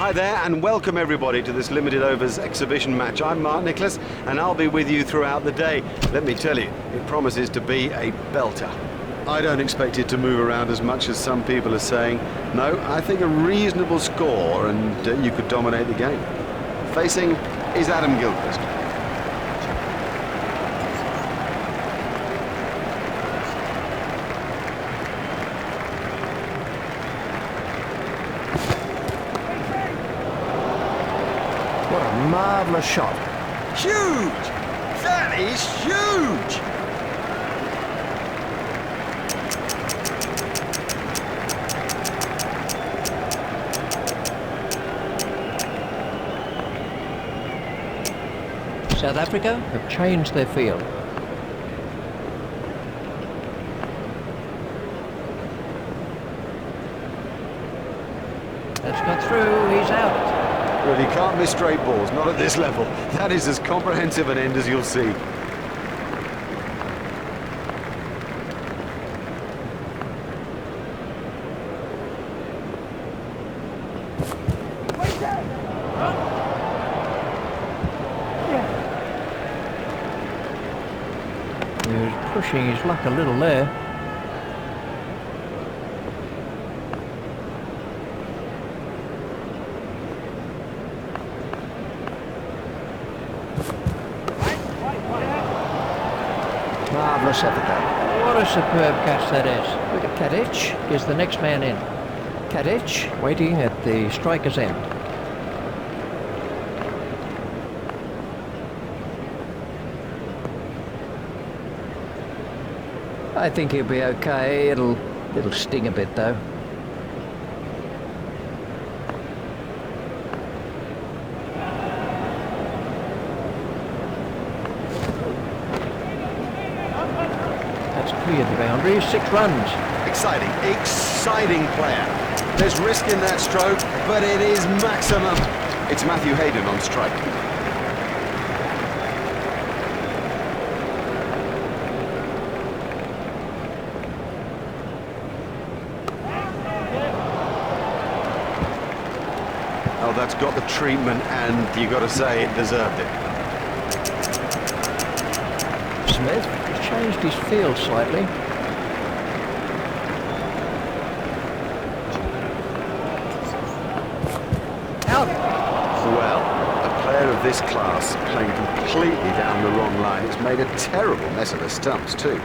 Hi there and welcome everybody to this limited overs exhibition match. I'm Mark Nicholas and I'll be with you throughout the day. Let me tell you, it promises to be a belter. I don't expect it to move around as much as some people are saying. No, I think a reasonable score and you could dominate the game. Facing is Adam Gilchrist. What a marvellous shot. Huge! That is huge! South Africa have changed their field. That's got through, he's out. Well, you can't miss straight balls, not at this level. That is as comprehensive an end as you'll see. He was pushing his luck a little there. Marvellous effort though. What a superb catch that is. Look at Kadic is the next man in. Kadic waiting at the striker's end. I think he'll be okay. It'll sting a bit though. That's cleared the boundary. 6 runs. Exciting player. There's risk in that stroke, but it is maximum. It's Matthew Hayden on strike. Oh, that's got the treatment, and you got to say it deserved it. Smith has changed his field slightly. Out. Well, a player of this class playing completely down the wrong line has made a terrible mess of the stumps too.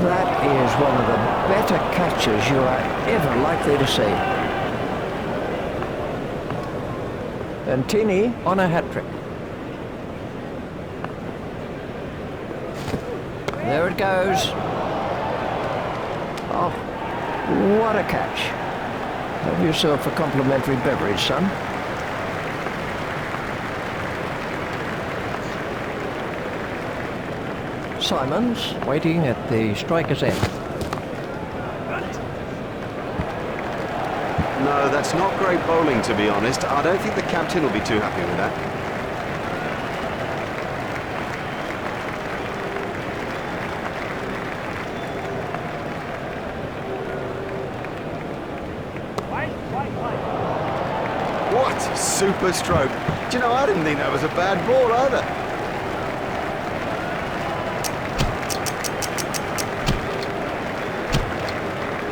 That is one of the better catches you are ever likely to see. And Tini on a hat-trick. There it goes. Oh, what a catch. Have yourself a complimentary beverage, son. Simons waiting at the striker's end. No, that's not great bowling, to be honest. I don't think the captain will be too happy with that. What a super stroke. Do you know, I didn't think that was a bad ball either.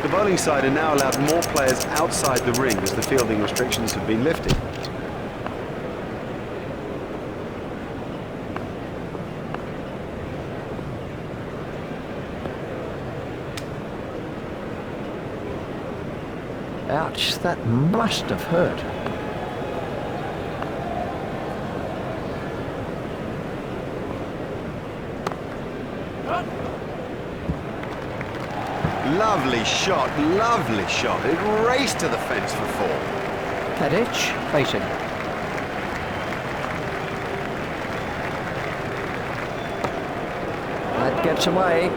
The bowling side are now allowed more players outside the ring as the fielding restrictions have been lifted. Ouch, that must have hurt. Lovely shot, lovely shot. It raced to the fence for 4. Kadic facing. That gets away.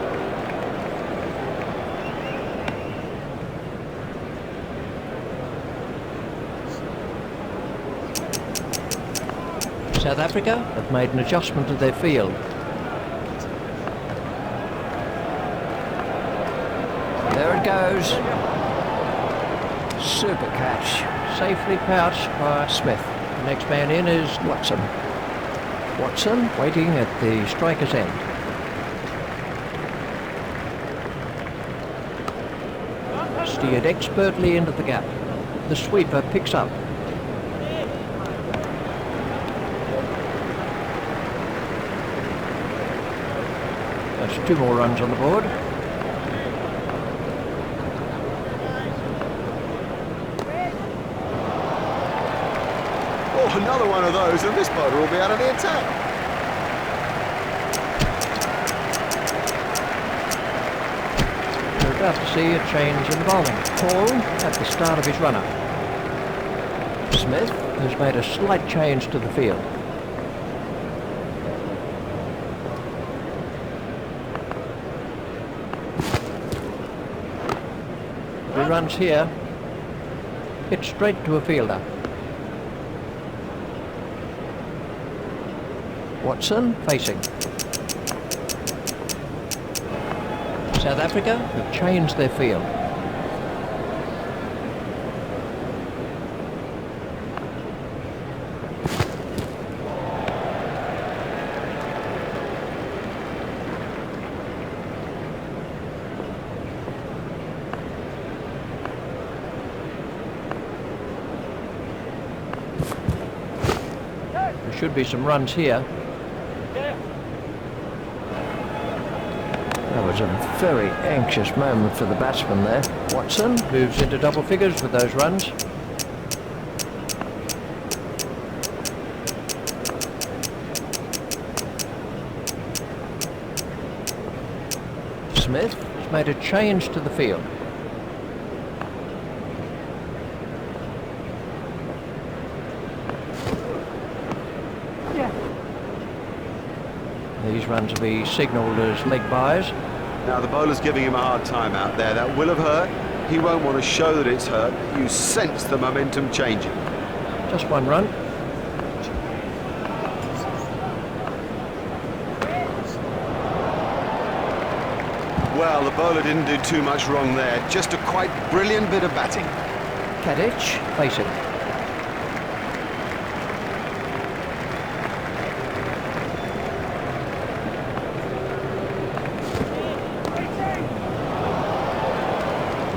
South Africa have made an adjustment to their field. There it goes. Super catch. Safely pouched by Smith. The next man in is Watson. Watson waiting at the striker's end. Steered expertly into the gap. The sweeper picks up. That's 2 more runs on the board. Oh, another one of those, and this bowler will be out of the attack. We're about to see a change in the bowling. Paul at the start of his run-up. Smith has made a slight change to the field. If he runs here, it's straight to a fielder. Watson facing. South Africa have changed their field. There should be some runs here. That was a very anxious moment for the batsman there. Watson moves into double figures with those runs. Smith has made a change to the field. These runs will be signalled as leg byes. Now the bowler's giving him a hard time out there. That will have hurt. He won't want to show that it's hurt. You sense the momentum changing. Just 1 run. Well, the bowler didn't do too much wrong there. Just a quite brilliant bit of batting. Kadich facing.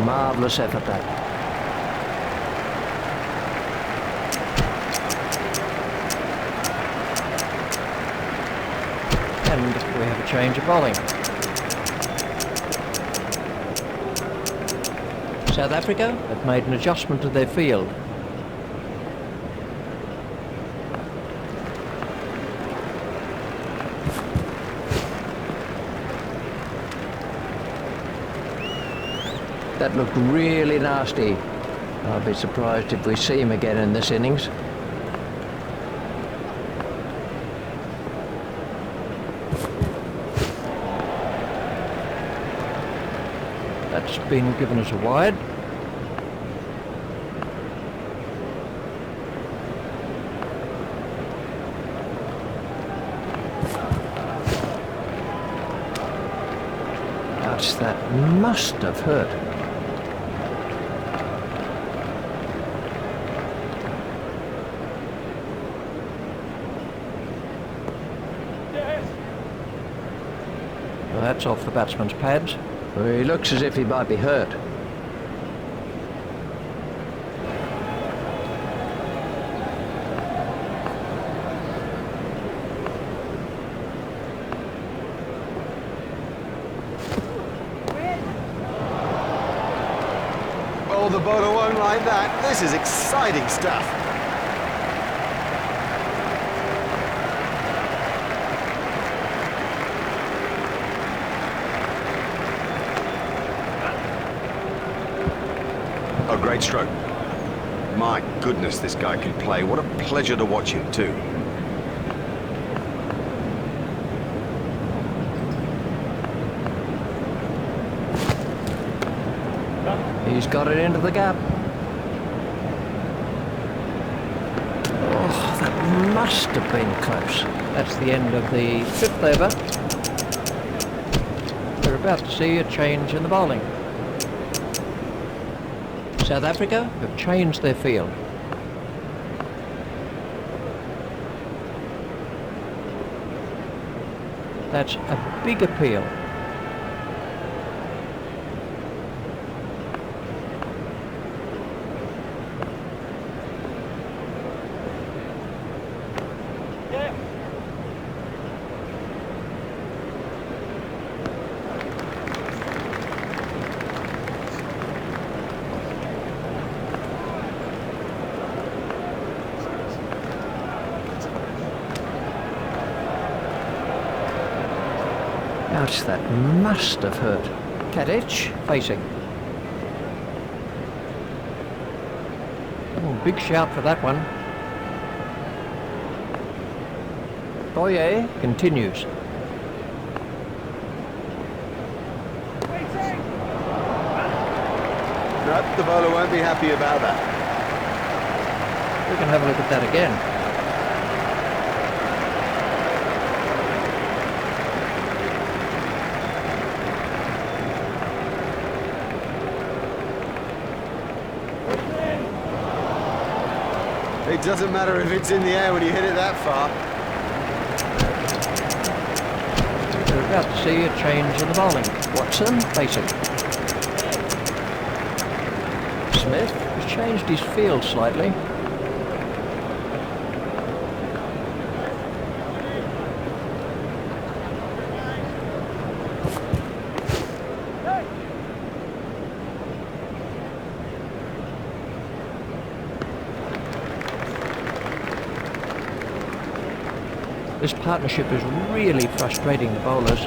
Marvellous effort that. And we have a change of bowling. South Africa have made an adjustment to their field. That looked really nasty. I'll be surprised if we see him again in this innings. That's been given as a wide. Ouch, that must have hurt. Well, that's off the batsman's pads. Well, he looks as if he might be hurt. Oh, the bowler won't like that. This is exciting stuff. Oh, great stroke. My goodness, this guy can play. What a pleasure to watch him, too. He's got it into the gap. Oh, That must have been close. That's the end of the 5th over. We're about to see a change in the bowling. South Africa have changed their field. That's a big appeal. Ouch, that must have hurt. Kadic facing. Oh, big shout for that one. Boye continues. Nope, the bowler won't be happy about that. We can have a look at that again. It doesn't matter if it's in the air when you hit it that far. We're about to see a change in the bowling. Watson facing. Smith has changed his field slightly. This partnership is really frustrating the bowlers.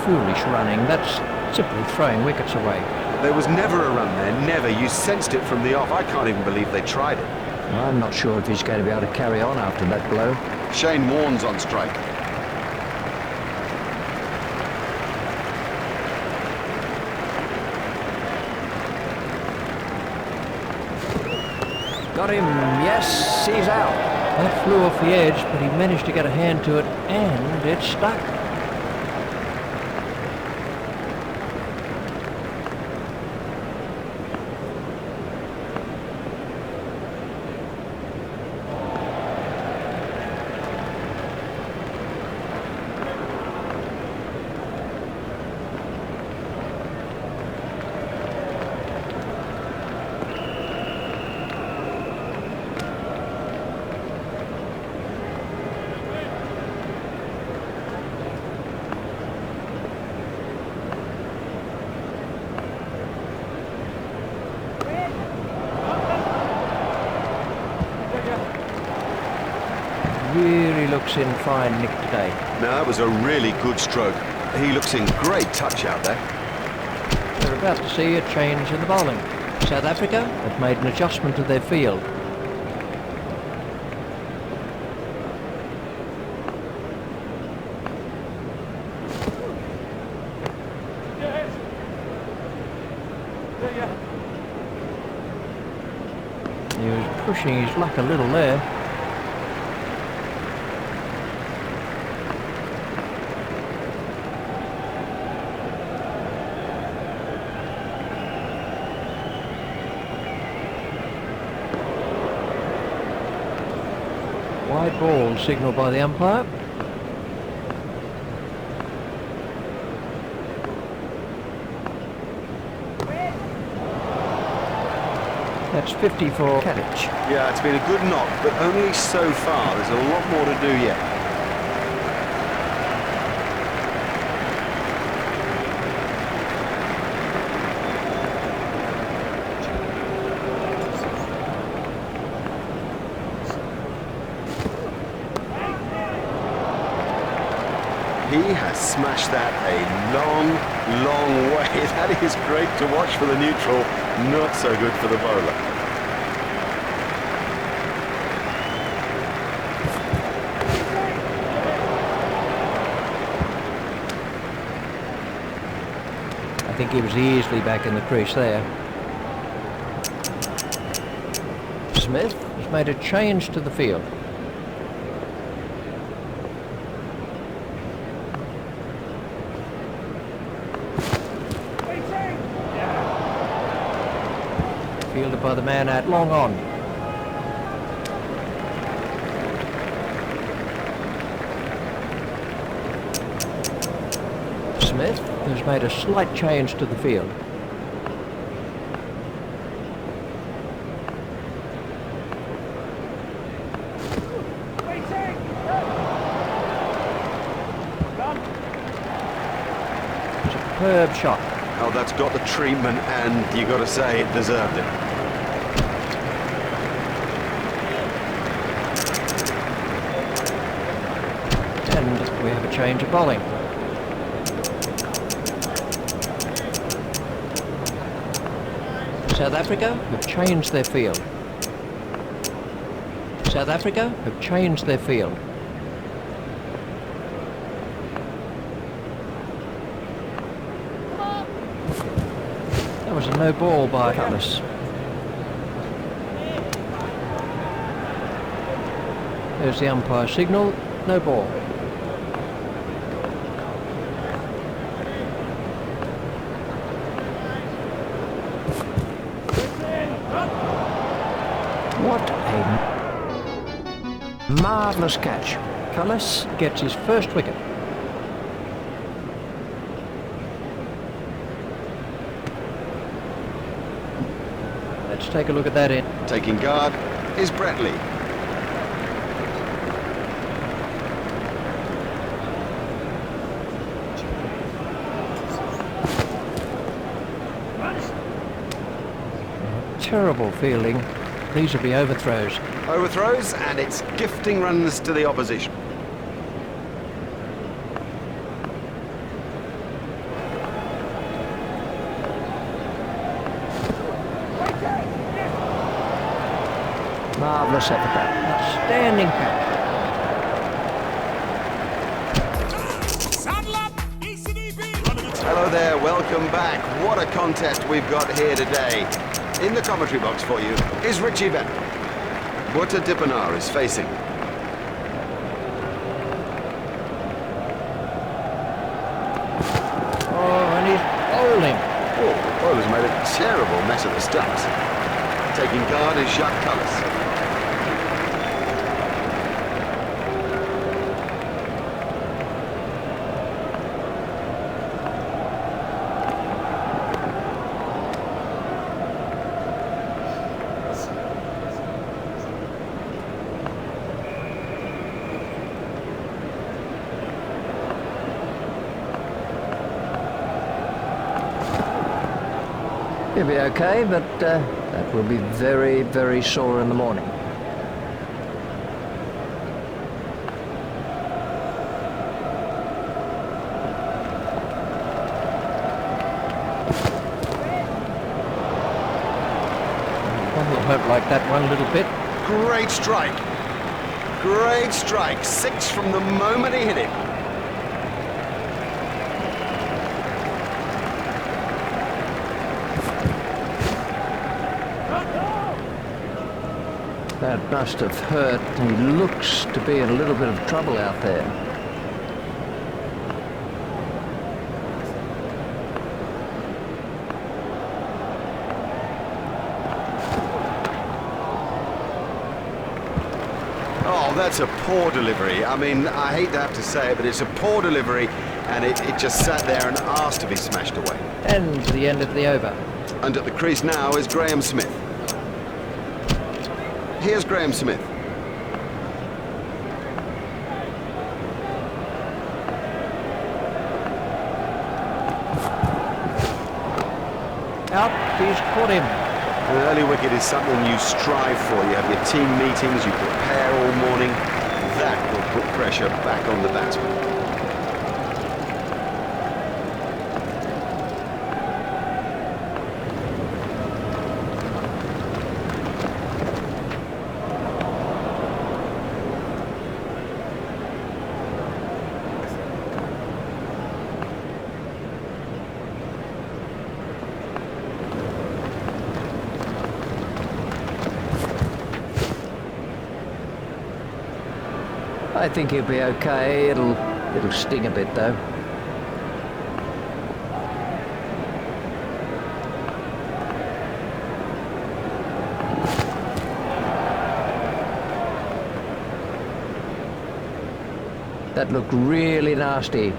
Foolish running, that's simply throwing wickets away. There was never a run there, never. You sensed it from the off. I can't even believe they tried it. I'm not sure if he's going to be able to carry on after that blow. Shane Warne's on strike. Got him, yes, he's out. That flew off the edge, but he managed to get a hand to it, and it stuck. Really looks in fine nick today. No, that was a really good stroke. He looks in great touch out there. We're about to see a change in the bowling. South Africa have made an adjustment to their field. He was pushing his luck a little there. Wide ball signalled by the umpire. That's 50 for Kadic. Yeah, it's been a good knock, but only so far. There's a lot more to do yet. He has smashed that a long, long way. That is great to watch for the neutral, not so good for the bowler. think he was easily back in the crease there. Smith has made a change to the field. Fielded by the man out long on. Smith has made a slight change to the field. Superb shot. Oh, that's got the treatment, and you got to say it deserved it. And we have a change of bowling. South Africa have changed their field. South Africa have changed their field. That was a no ball by Cullis. There's the umpire signal, no ball. What a marvellous catch. Cullis gets his first wicket. Let's take a look at that in. Taking guard is Bretley. Terrible fielding. These will be overthrows. Overthrows, and it's gifting runs to the opposition. Marvellous effort there. Outstanding catch. Hello there, welcome back. What a contest we've got here today. In the commentary box for you is Richie Venn. Butter Dippenaar is facing. Oh, and he's bowling. Oh, the bowler's made a terrible mess of the stumps. Taking guard is Jacques Cullis. He'll be okay, but that will be very, very sore in the morning. We'll hope like that one little bit. Great strike. Great strike. 6 from the moment he hit it. That must have hurt. He looks to be in a little bit of trouble out there. Oh, that's a poor delivery. I mean, I hate to have to say it, but it's a poor delivery, and it just sat there and asked to be smashed away. And the end of the over. And at the crease now is Graham Smith. Here's Graham Smith. Out, he's caught him. An early wicket is something you strive for. You have your team meetings, you prepare all morning. That will put pressure back on the batsman. I think he'll be okay. It'll sting a bit though. That looked really nasty.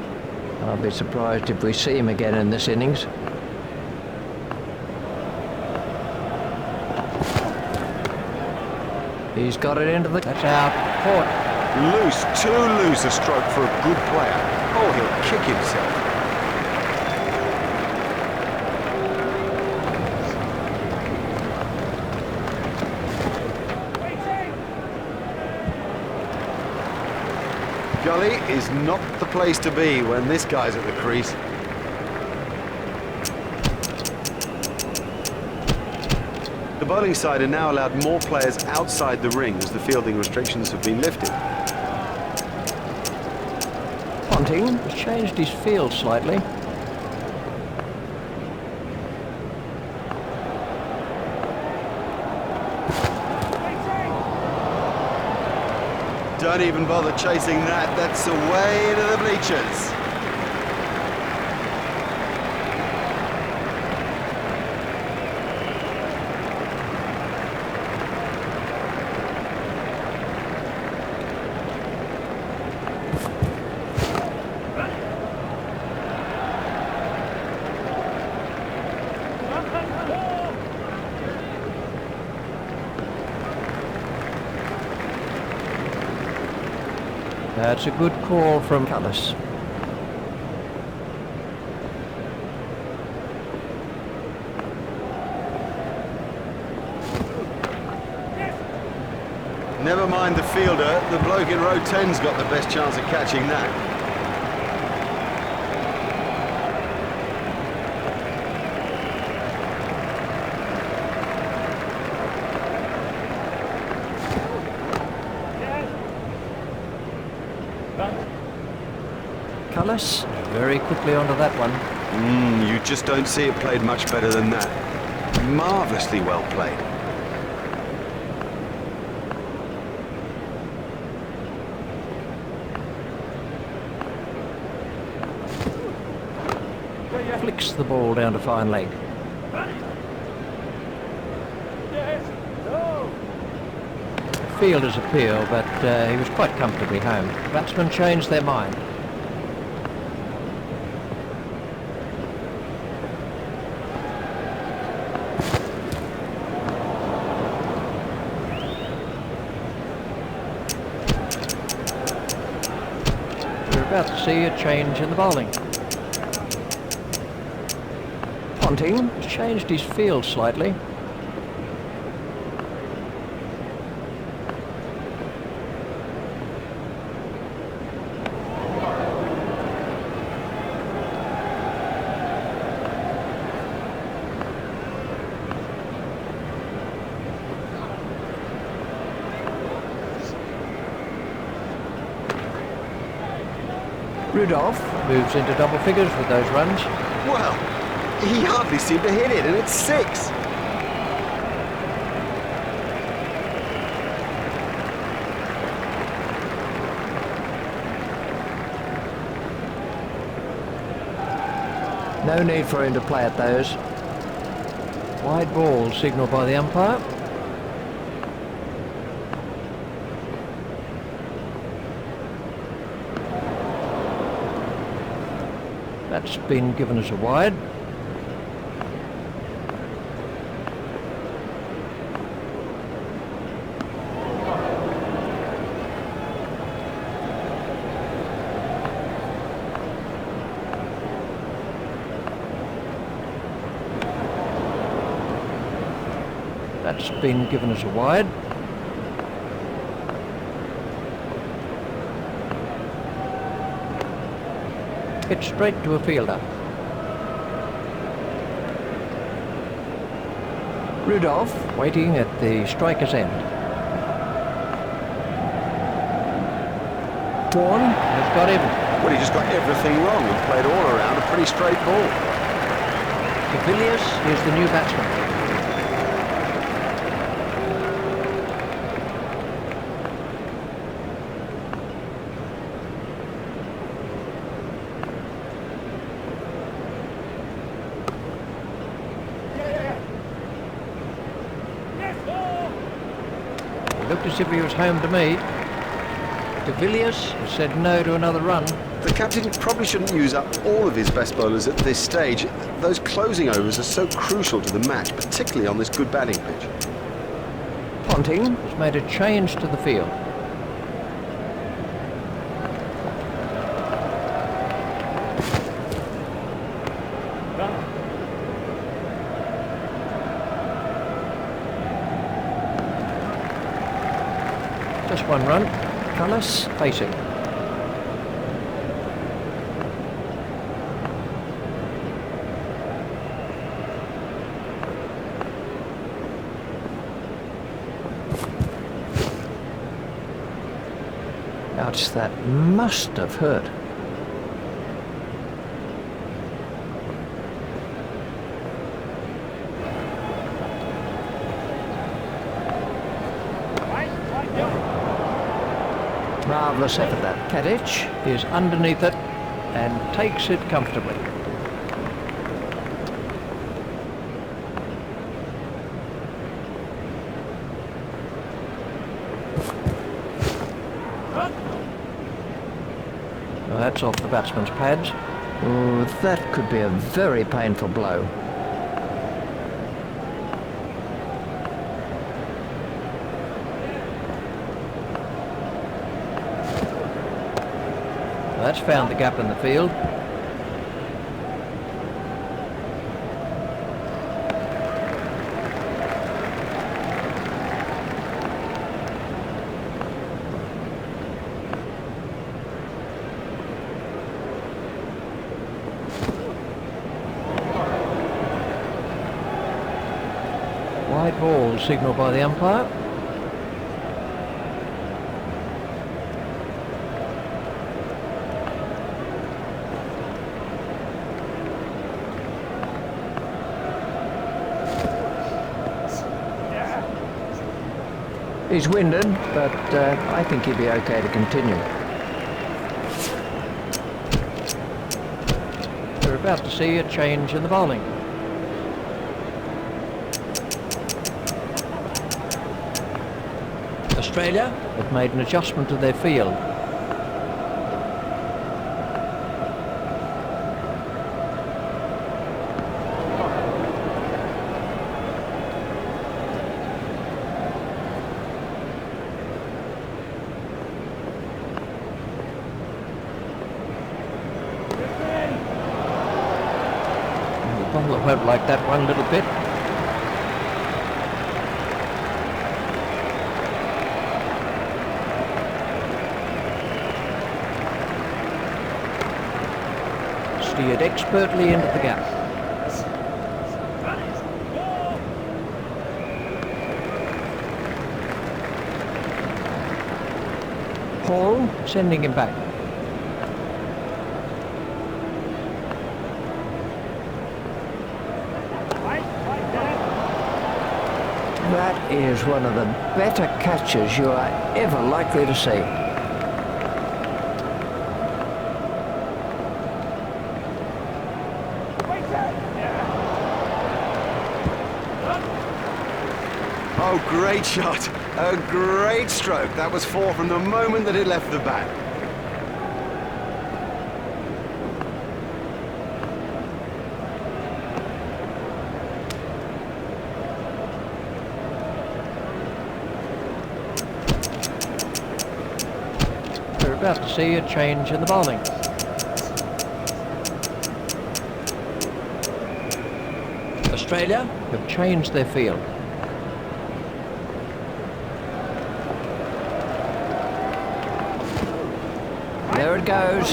I'll be surprised if we see him again in this innings. He's got it into the... That's out. Caught. Loose, too loose a stroke for a good player. Oh, he'll kick himself. Gully is not the place to be when this guy's at the crease. The bowling side are now allowed more players outside the ring as the fielding restrictions have been lifted. Ponting has changed his field slightly. Don't even bother chasing that. That's away into the bleachers. That's a good call from Cullis. Never mind the fielder, the bloke in row 10's got the best chance of catching that. Cullis very quickly onto that one. You just don't see it played much better than that. Marvellously well played. Flicks the ball down to fine leg. Fielder's appeal, but he was quite comfortably home. Batsmen changed their mind. We're about to see a change in the bowling. Ponting has changed his field slightly. Rudolph moves into double figures with those runs. Well, he hardly seemed to hit it, and it's 6. No need for him to play at those. Wide ball signalled by the umpire. That's been given as a wide. That's been given as a wide. Hit straight to a fielder. Rudolph waiting at the striker's end. Vaughan has got him. Well, he just got everything wrong and played all around a pretty straight ball. De Villiers is the new batsman. Looked as if he was home to me. De Villiers has said no to another run. The captain probably shouldn't use up all of his best bowlers at this stage. Those closing overs are so crucial to the match, particularly on this good batting pitch. Ponting has made a change to the field. Just one run. Cullis facing. Ouch, that must have hurt. Marvellous effort that. Kadic is underneath it and takes it comfortably. Well, that's off the batsman's pads. Oh, that could be a very painful blow. That's found the gap in the field. Wide ball signalled by the umpire. He's winded, but I think he'll be okay to continue. We're about to see a change in the bowling. Australia have made an adjustment to their field. The bowler won't like that one little bit. Steered expertly into the gap. Hall sending him back. That is one of the better catches you are ever likely to see. Oh, great shot. A great stroke. That was four from the moment that it left the bat. We're about to see a change in the bowling. Australia have changed their field. There it goes.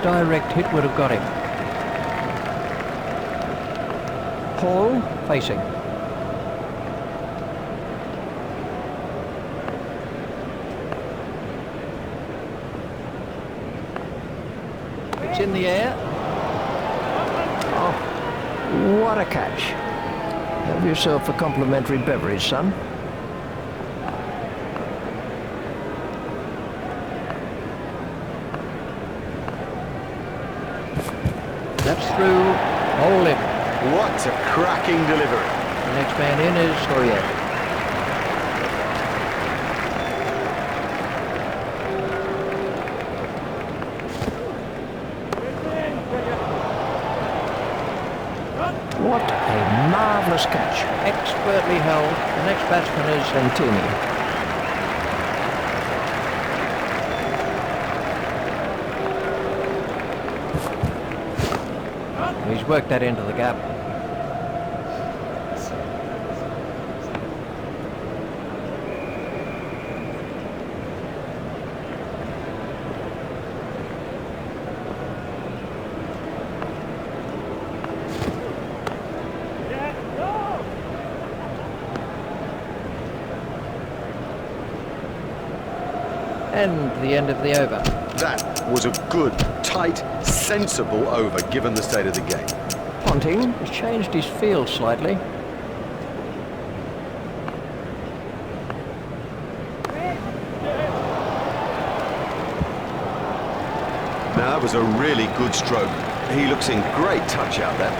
Direct hit would have got him. Hall facing. It's in the air. Oh, what a catch. Have yourself a complimentary beverage, son. That's through, hold him. What a cracking delivery. The next man in is Goyer. What a marvellous catch. Expertly held. The next batsman is Ventini. He's worked that into the gap. And the end of the over. That was a good, tight, sensible over, given the state of the game. Ponting has changed his field slightly. Now, that was a really good stroke. He looks in great touch out there.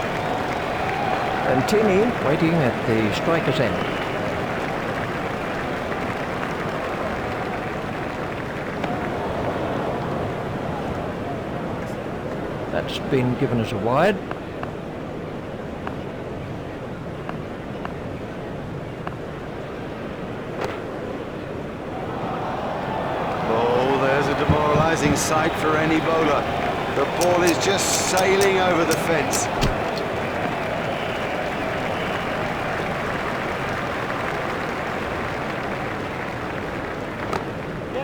Ventini waiting at the striker's end. That's been given as a wide. Oh, there's a demoralising sight for any bowler. The ball is just sailing over the fence.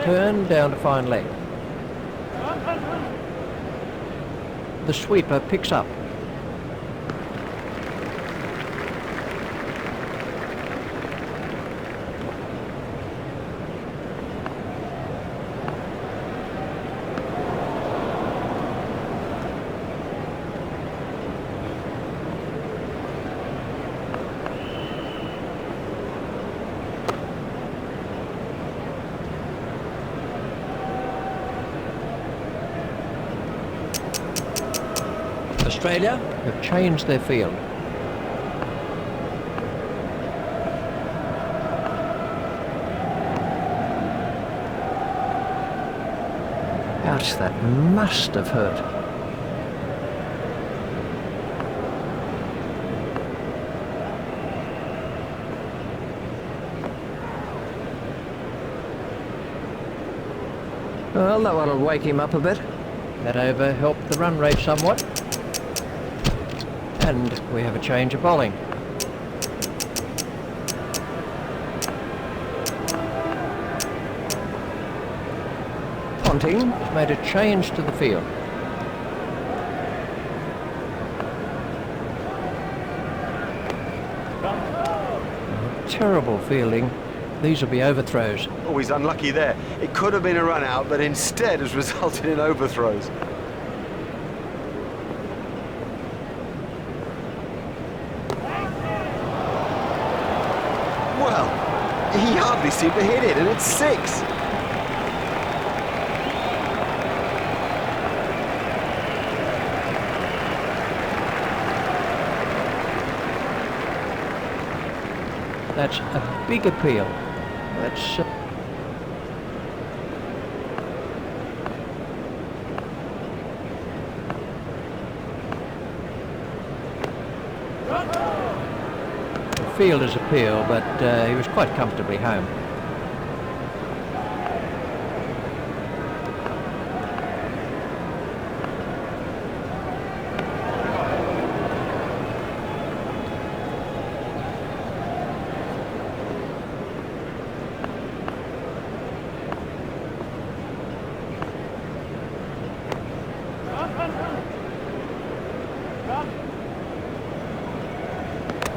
Turn down to fine leg. The sweeper picks up. Australia have changed their field. Ouch, that must have hurt. Well, that one will wake him up a bit. That over helped the run rate somewhat. And we have a change of bowling. Ponting has made a change to the field. Terrible fielding. These will be overthrows. Oh, he's unlucky there. It could have been a run out, but instead has resulted in overthrows. Well, he hardly seemed to hit it, and it's 6. That's a big appeal. That's the fielder's appeal, but he was quite comfortably home.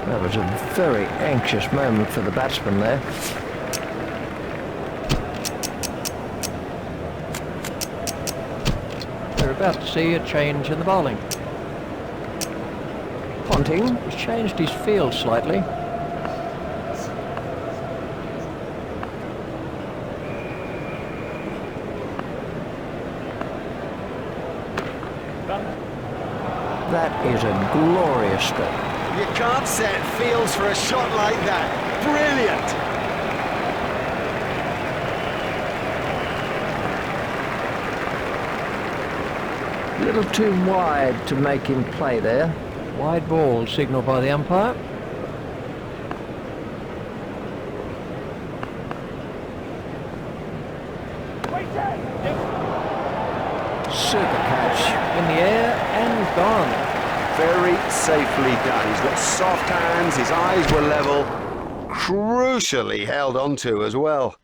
That was a very anxious moment for the batsman there. We're about to see a change in the bowling. Ponting has changed his field slightly. That is a glorious stroke. You can't set fields for a shot like that. Brilliant! A little too wide to make him play there. Wide ball signalled by the umpire. Super catch in the air and gone. Very safely done. He's got soft hands, his eyes were level, crucially held onto as well.